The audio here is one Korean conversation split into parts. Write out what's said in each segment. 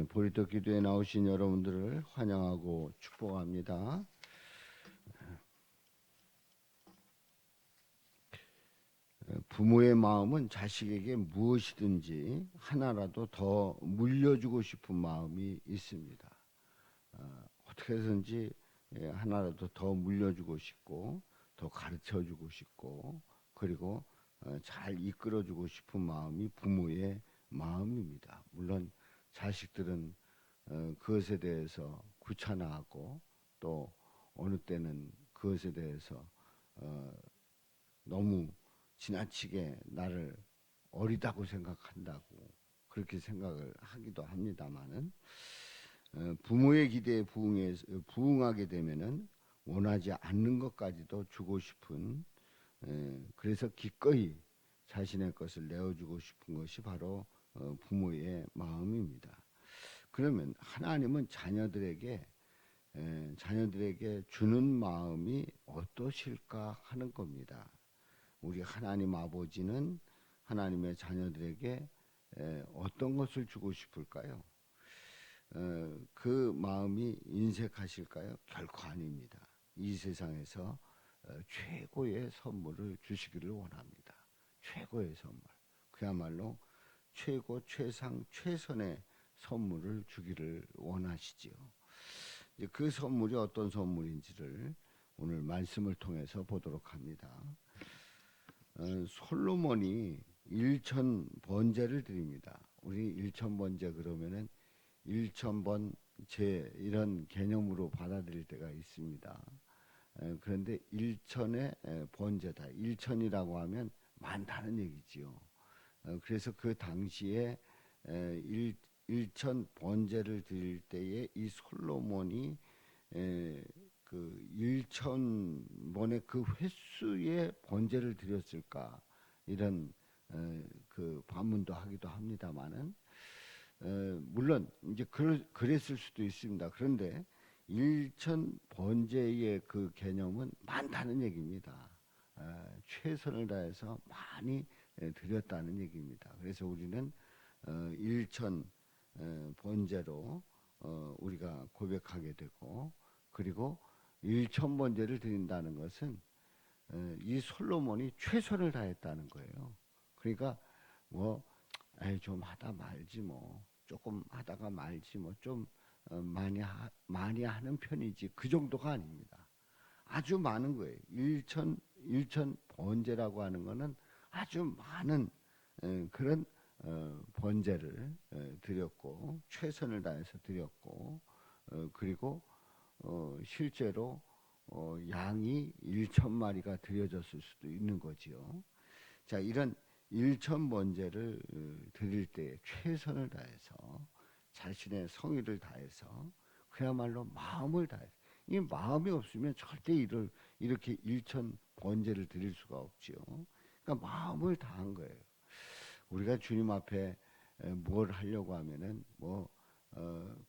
보리떡 기도에 나오신 여러분들을 환영하고 축복합니다. 부모의 마음은 자식에게 무엇이든지 하나라도 더 물려주고 싶은 마음이 있습니다. 어떻게 해서든지 하나라도 더 물려주고 싶고 더 가르쳐주고 싶고 그리고 잘 이끌어주고 싶은 마음이 부모의 마음입니다. 물론 자식들은 그것에 대해서 귀찮아하고 또 어느 때는 그것에 대해서 너무 지나치게 나를 어리다고 생각한다고 그렇게 생각을 하기도 합니다만은 부모의 기대에 부응하게 되면은 원하지 않는 것까지도 주고 싶은 그래서 기꺼이 자신의 것을 내어주고 싶은 것이 바로 부모의 마음입니다. 그러면 하나님은 자녀들에게 주는 마음이 어떠실까 하는 겁니다. 우리 하나님 아버지는 하나님의 자녀들에게 어떤 것을 주고 싶을까요? 그 마음이 인색하실까요? 결코 아닙니다. 이 세상에서 최고의 선물을 주시기를 원합니다. 최고의 선물. 그야말로 최고, 최상, 최선의 선물을 주기를 원하시지요. 그 선물이 어떤 선물인지를 오늘 말씀을 통해서 보도록 합니다. 솔로몬이 1000번제를 드립니다. 우리 1000번제 그러면은 1000번제 이런 개념으로 받아들일 때가 있습니다. 그런데 1000의 번제다. 1000이라고 하면 많다는 얘기지요. 그래서 그 당시에 1000 번제를 드릴 때에 이 솔로몬이 그 1000번의 그 횟수의 번제를 드렸을까 이런 그 반문도 하기도 합니다만은 물론 이제 그랬을 수도 있습니다. 그런데 1000 번제의 그 개념은 많다는 얘기입니다. 최선을 다해서 많이 드렸다는 얘기입니다. 그래서 우리는 1000 번제로 우리가 고백하게 되고 그리고 1000번제를 드린다는 것은 이 솔로몬이 최선을 다했다는 거예요. 그러니까 뭐 좀 하다 말지 뭐 조금 하다가 말지 뭐 좀 많이 하는 편이지 그 정도가 아닙니다. 아주 많은 거예요. 1000 번제라고 하는 거는 아주 많은 그런 번제를 드렸고 최선을 다해서 드렸고 그리고 실제로 양이 1000마리가 드려졌을 수도 있는 거지요. 자, 이런 1000번제를 드릴 때 최선을 다해서 자신의 성의를 다해서 그야말로 마음을 다해서 이 마음이 없으면 절대 이렇게 1000번제를 드릴 수가 없지요. 그러니까 마음을 다한 거예요. 우리가 주님 앞에 뭘 하려고 하면은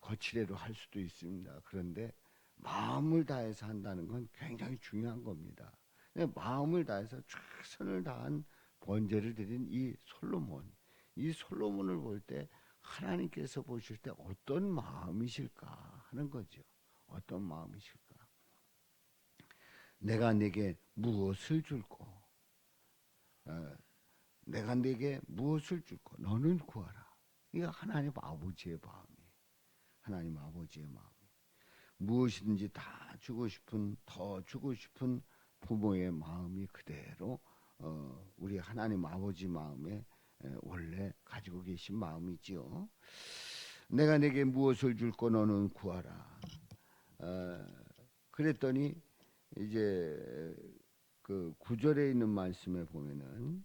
거칠애로 할 수도 있습니다. 그런데 마음을 다해서 한다는 건 굉장히 중요한 겁니다. 마음을 다해서 최선을 다한 번제를 드린 이 솔로몬을 볼 때 하나님께서 보실 때 어떤 마음이실까 하는 거죠. 어떤 마음이실까? 내가 내게 무엇을 줄고 내가 내게 무엇을 줄고 너는 구하라. 이게 하나님 아버지의 마음이에요. 하나님 아버지의 마음. 무엇이든지 다 주고 싶은 더 주고 싶은 부모의 마음이 그대로 우리 하나님 아버지 마음에 원래 가지고 계신 마음이지요. 내가 내게 무엇을 줄고 너는 구하라. 그랬더니 이제 그 9절에 있는 말씀에 보면은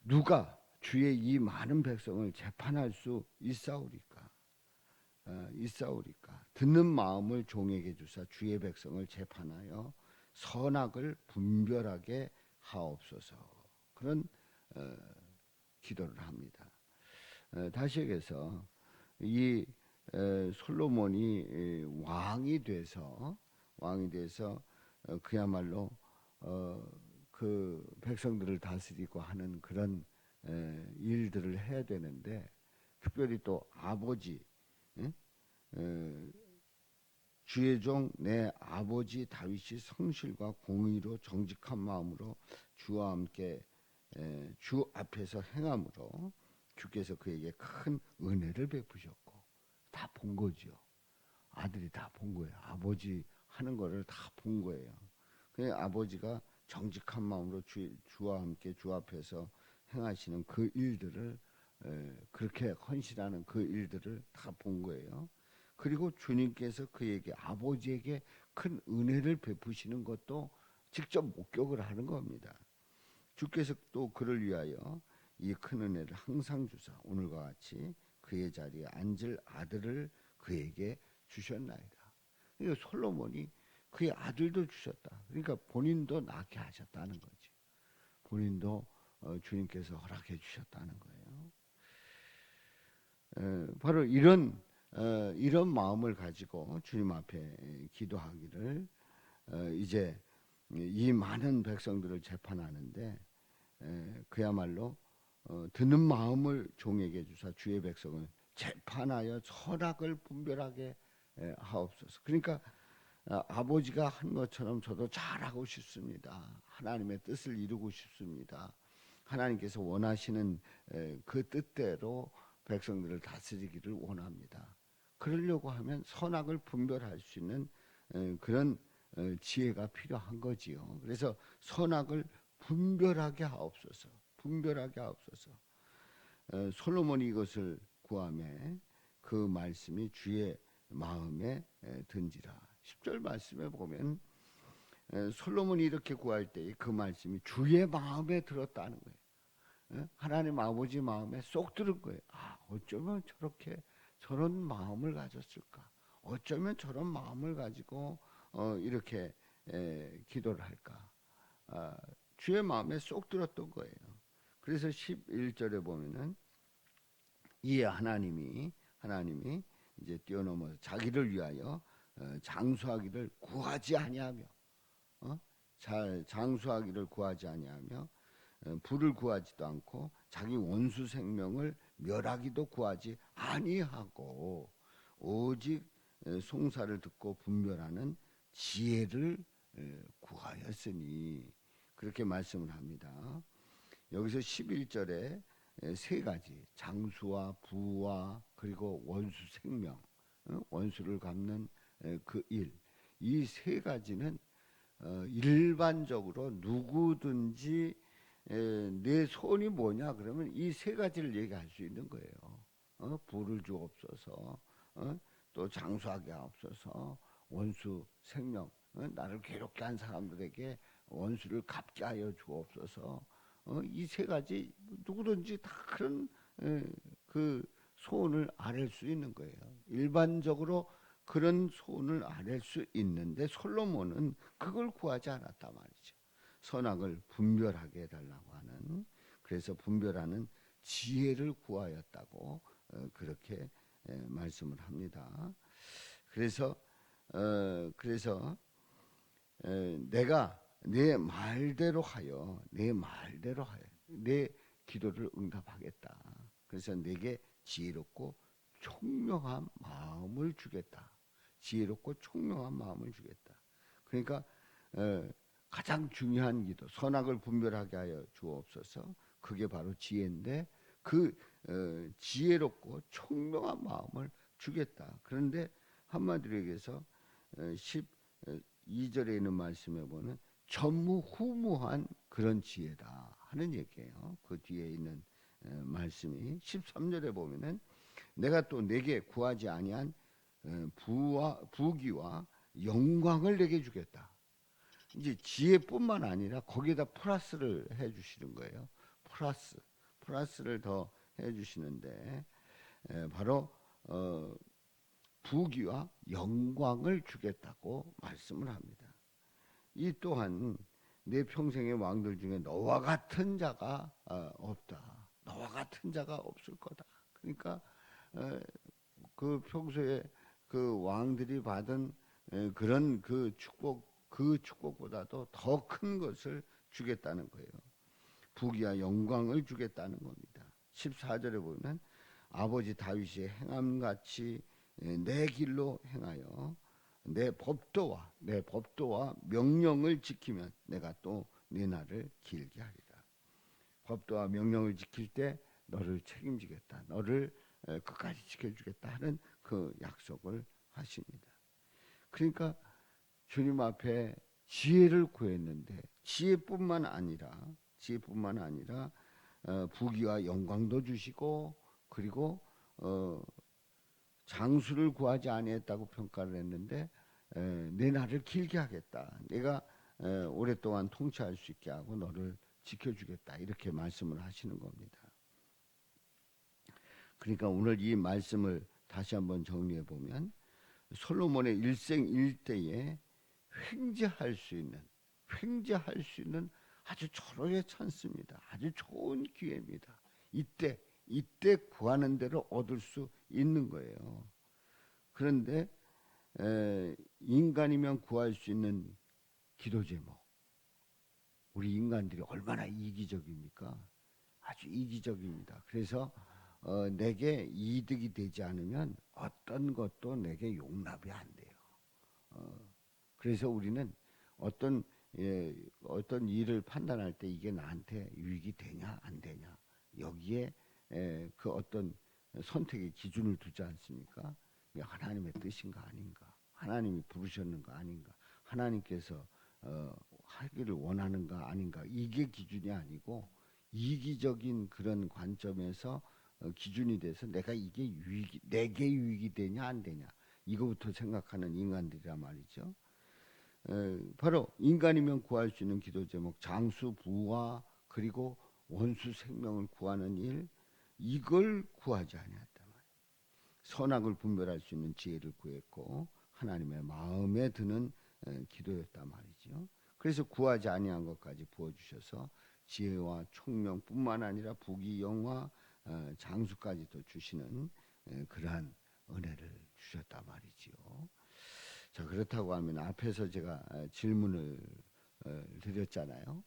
누가 주의 이 많은 백성을 재판할 수 있사오리까? 듣는 마음을 종에게 주사 주의 백성을 재판하여 선악을 분별하게 하옵소서. 그런 기도를 합니다. 다시 얘기해서 이 솔로몬이 왕이 돼서 그야말로 그 백성들을 다스리고 하는 그런 일들을 해야 되는데, 특별히 또 아버지, 응? 주의 종 내 아버지 다윗이 성실과 공의로 정직한 마음으로 주와 함께 주 앞에서 행함으로 주께서 그에게 큰 은혜를 베푸셨고, 다 본 거죠. 아들이 다 본 거예요. 아버지 하는 거를 다 본 거예요. 그 아버지가 정직한 마음으로 주와 함께 주 앞에서 행하시는 그 일들을, 그렇게 헌신하는 그 일들을 다 본 거예요. 그리고 주님께서 그에게, 아버지에게 큰 은혜를 베푸시는 것도 직접 목격을 하는 겁니다. 주께서 또 그를 위하여 이 큰 은혜를 항상 주사 오늘과 같이 그의 자리에 앉을 아들을 그에게 주셨나이다. 그러니까 솔로몬이 그의 아들도 주셨다. 그러니까 본인도 낳게 하셨다는 거지. 본인도 주님께서 허락해 주셨다는 거예요. 바로 이런 마음을 가지고 주님 앞에 기도하기를, 이제 이 많은 백성들을 재판하는데, 그야말로 듣는 마음을 종에게 주사 주의 백성을 재판하여 선악을 분별하게 하옵소서. 그러니까 아버지가 한 것처럼 저도 잘하고 싶습니다. 하나님의 뜻을 이루고 싶습니다. 하나님께서 원하시는 그 뜻대로 백성들을 다스리기를 원합니다. 그러려고 하면 선악을 분별할 수 있는 그런 지혜가 필요한 거지요. 그래서 선악을 분별하게 하옵소서. 분별하게 하옵소서. 솔로몬이 이것을 구하매 그 말씀이 주의 마음에 든지라. 10절 말씀에 보면 솔로몬이 이렇게 구할 때 그 말씀이 주의 마음에 들었다는 거예요. 하나님 아버지 마음에 쏙 들은 거예요. 어쩌면 저런 마음을 가졌을까? 어쩌면 저런 마음을 가지고 이렇게 기도를 할까? 주의 마음에 쏙 들었던 거예요. 그래서 11절에 보면은 이에 하나님이 이제 뛰어넘어서 자기를 위하여 장수하기를 구하지 아니하며, 장수하기를 구하지 아니하며, 부를 구하지도 않고 자기 원수 생명을 멸하기도 구하지 아니하고 오직 송사를 듣고 분별하는 지혜를 구하였으니, 그렇게 말씀을 합니다. 여기서 11절에 세 가지, 장수와 부와 그리고 원수 생명, 원수를 갚는 그 일, 이 세 가지는 일반적으로 누구든지 내 소원이 뭐냐 그러면 이 세 가지를 얘기할 수 있는 거예요. 부를 주옵소서, 또 장수하게 하옵소서, 원수 생명, 나를 괴롭게 한 사람들에게 원수를 갚게 하여 주옵소서. 이 세 가지 누구든지 다 그런 그 소원을 아랠 수 있는 거예요. 일반적으로 그런 소원을 아랠 수 있는데 솔로몬은 그걸 구하지 않았단 말이죠. 선악을 분별하게 해달라고 하는, 그래서 분별하는 지혜를 구하였다고 그렇게 말씀을 합니다. 그래서 내가 내 말대로 하여 내 기도를 응답하겠다. 그래서 내게 지혜롭고 총명한 마음을 주겠다. 지혜롭고 총명한 마음을 주겠다. 그러니까 가장 중요한 기도, 선악을 분별하게 하여 주옵소서. 그게 바로 지혜인데 그 지혜롭고 총명한 마음을 주겠다. 그런데 한마디로 얘기해서 12절에 있는 말씀에 보면 전무후무한 그런 지혜다 하는 얘기예요. 그 뒤에 있는 말씀이 13절에 보면은 내가 또 내게 구하지 아니한 부귀와 영광을 내게 주겠다. 이제 지혜뿐만 아니라 거기에다 플러스를 해주시는 거예요. 플러스를 더 해주시는데 바로 부귀와 영광을 주겠다고 말씀을 합니다. 이 또한 내 평생의 왕들 중에 너와 같은 자가 없다. 너와 같은 자가 없을 거다. 그러니까 그 평소에 그 왕들이 받은 그런 그 축복보다도 더 큰 것을 주겠다는 거예요. 부귀와 영광을 주겠다는 겁니다. 14절에 보면 아버지 다윗이 행함같이 내 길로 행하여 내 법도와 명령을 지키면 내가 또 네 날을 길게 하리라. 법도와 명령을 지킬 때 너를 책임지겠다. 너를 끝까지 지켜주겠다 하는 그 약속을 하십니다. 그러니까 주님 앞에 지혜를 구했는데 지혜뿐만 아니라 부귀와 영광도 주시고 그리고 장수를 구하지 아니했다고 평가를 했는데 내 날을 길게 하겠다. 내가 오랫동안 통치할 수 있게 하고 너를 지켜주겠다. 이렇게 말씀을 하시는 겁니다. 그러니까 오늘 이 말씀을 다시 한번 정리해 보면 솔로몬의 일생일대에 횡재할 수 있는 아주 절호의 찬스입니다. 아주 좋은 기회입니다. 이때 구하는 대로 얻을 수 있는 거예요. 그런데 인간이면 구할 수 있는 기도 제목, 우리 인간들이 얼마나 이기적입니까? 아주 이기적입니다. 그래서 내게 이득이 되지 않으면 어떤 것도 내게 용납이 안 돼요. 그래서 우리는 어떤 일을 판단할 때 이게 나한테 유익이 되냐 안 되냐 여기에 그 어떤 선택의 기준을 두지 않습니까? 이게 하나님의 뜻인가 아닌가, 하나님이 부르셨는가 아닌가, 하나님께서 하기를 원하는가 아닌가, 이게 기준이 아니고 이기적인 그런 관점에서 기준이 돼서 내가 이게 내게 유익이 되냐 안 되냐 이거부터 생각하는 인간들이란 말이죠. 바로 인간이면 구할 수 있는 기도 제목, 장수 부와 그리고 원수 생명을 구하는 일, 이걸 구하지 아니했단 말이에요. 선악을 분별할 수 있는 지혜를 구했고 하나님의 마음에 드는 기도였단 말이죠. 그래서 구하지 아니한 것까지 부어주셔서 지혜와 총명뿐만 아니라 부귀 영화 장수까지도 주시는 그러한 은혜를 주셨단 말이지요. 자, 그렇다고 하면 앞에서 제가 질문을 드렸잖아요.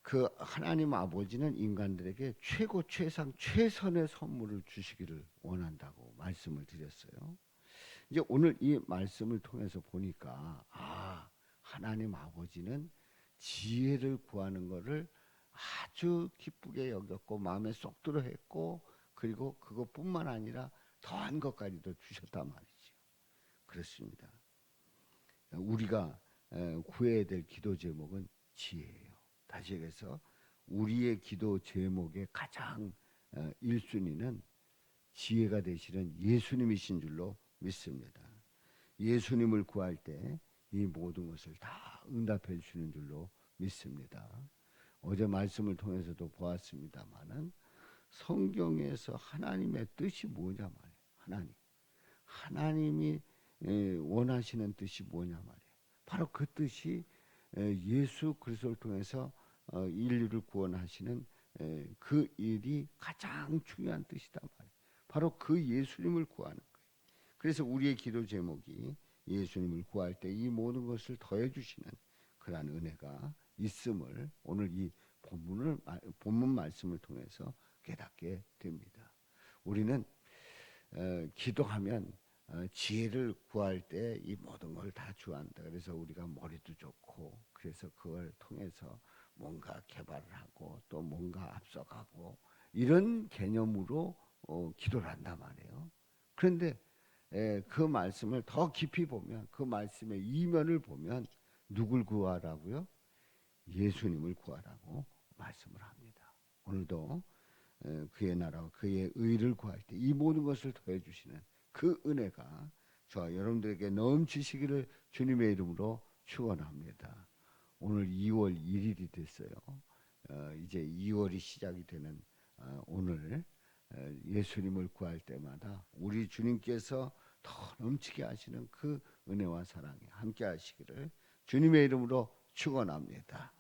그 하나님 아버지는 인간들에게 최고 최상 최선의 선물을 주시기를 원한다고 말씀을 드렸어요. 이제 오늘 이 말씀을 통해서 보니까 하나님 아버지는 지혜를 구하는 것을 아주 기쁘게 여겼고 마음에 쏙 들어 했고 그리고 그것뿐만 아니라 더한 것까지도 주셨단 말이죠. 그렇습니다. 우리가 구해야 될 기도 제목은 지혜예요. 다시 얘기해서 우리의 기도 제목의 가장 1순위는 지혜가 되시는 예수님이신 줄로 믿습니다. 예수님을 구할 때 이 모든 것을 다 응답해 주시는 줄로 믿습니다. 어제 말씀을 통해서도 보았습니다마는 성경에서 하나님의 뜻이 뭐냐 말이에요. 하나님이 원하시는 뜻이 뭐냐 말이에요. 바로 그 뜻이 예수 그리스도를 통해서 인류를 구원하시는 그 일이 가장 중요한 뜻이다 말이에요. 바로 그 예수님을 구하는 거예요. 그래서 우리의 기도 제목이 예수님을 구할 때 이 모든 것을 더해 주시는 그러한 은혜가 있음을 오늘 이 본문 말씀을 통해서 깨닫게 됩니다. 우리는 기도하면 지혜를 구할 때 이 모든 걸 다 주한다. 그래서 우리가 머리도 좋고 그래서 그걸 통해서 뭔가 개발을 하고 또 뭔가 앞서가고 이런 개념으로 기도를 한단 말이에요. 그런데 그 말씀을 더 깊이 보면 그 말씀의 이면을 보면 누굴 구하라고요? 예수님을 구하라고 말씀을 합니다. 오늘도 그의 나라와 그의 의를 구할 때 이 모든 것을 더해 주시는 그 은혜가 저와 여러분들에게 넘치시기를 주님의 이름으로 축원합니다. 오늘 2월 1일이 됐어요. 이제 2월이 시작이 되는 오늘 예수님을 구할 때마다 우리 주님께서 더 넘치게 하시는 그 은혜와 사랑이 함께 하시기를 주님의 이름으로 축원합니다.